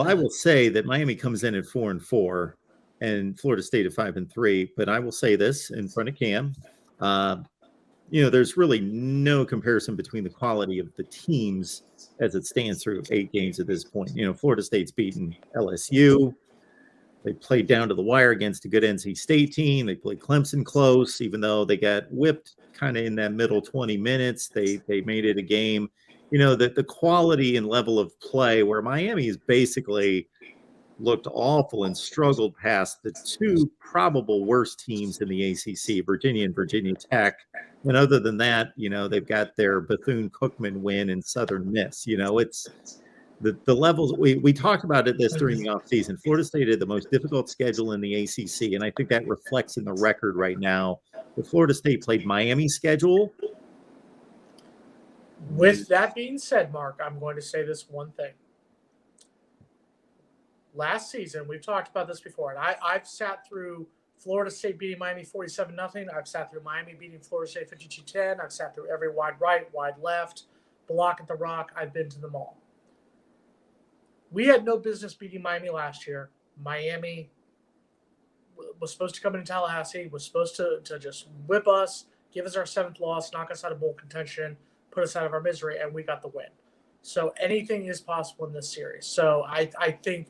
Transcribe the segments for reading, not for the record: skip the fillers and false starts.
Well, I will say that Miami comes in at 4-4 and Florida State at 5-3. But I will say this in front of Cam. Uh, there's really no comparison between the quality of the teams as it stands through 8 games at this point. Florida State's beaten LSU. They played down to the wire against a good NC State team. They played Clemson close, even though they got whipped kind of in that middle 20 minutes. They made it a game. The quality and level of play where Miami has basically looked awful and struggled past the two probable worst teams in the ACC, Virginia and Virginia Tech. And other than that, they've got their Bethune-Cookman win in Southern Miss. It's the levels. We talked about this during the offseason. Florida State had the most difficult schedule in the ACC, and I think that reflects in the record right now. If Florida State played Miami's schedule. With that being said, Mark, I'm going to say this one thing. Last season, we've talked about this before, and I've sat through Florida State beating Miami 47-0. I've sat through Miami beating Florida State 52-10. I've sat through every wide right, wide left, block at the rock. I've been to them all. We had no business beating Miami last year. Miami was supposed to come into Tallahassee, was supposed to just whip us, give us our 7th loss, knock us out of bowl contention, put us out of our misery, and we got the win. So anything is possible in this series. So I think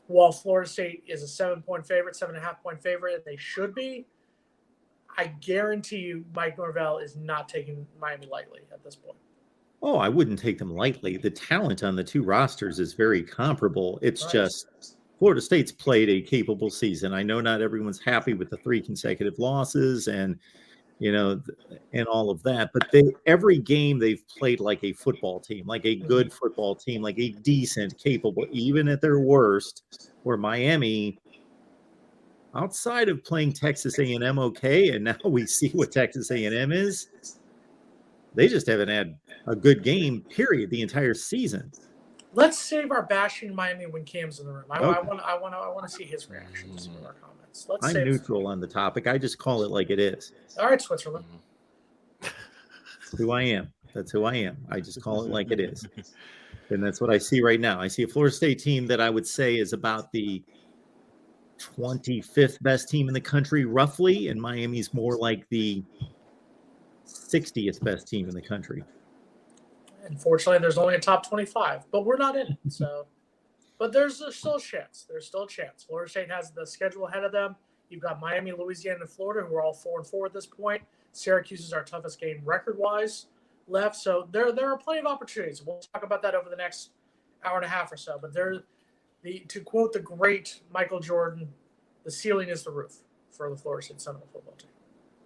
while Florida State is a 7-point favorite, 7.5-point favorite, and they should be, I guarantee you Mike Norvell is not taking Miami lightly at this point. Oh, I wouldn't take them lightly. The talent on the two rosters is very comparable. It's just Florida State's played a capable season. I know not everyone's happy with the 3 consecutive losses and all of that, but every game they've played like a football team, like a good football team, like a decent, capable, even at their worst, where Miami, outside of playing Texas A&M okay, and now we see what Texas A&M is, they just haven't had a good game, period, the entire season. Let's save our bashing Miami when Cam's in the room. I want to see his reaction to some of our comments. I'm neutral on the topic. I just call it like it is. All right, Switzerland. That's who I am. I just call it like it is. And that's what I see right now. I see a Florida State team that I would say is about the 25th best team in the country, roughly, and Miami's more like the 60th best team in the country. Unfortunately, there's only a top 25, but we're not in it. So, but there's still a chance. Florida State has the schedule ahead of them. You've got Miami, Louisiana, and Florida, who are all 4-4 at this point. Syracuse is our toughest game record-wise left. So there are plenty of opportunities. We'll talk about that over the next hour and a half or so. But to quote the great Michael Jordan, the ceiling is the roof for the Florida State Seminole football team.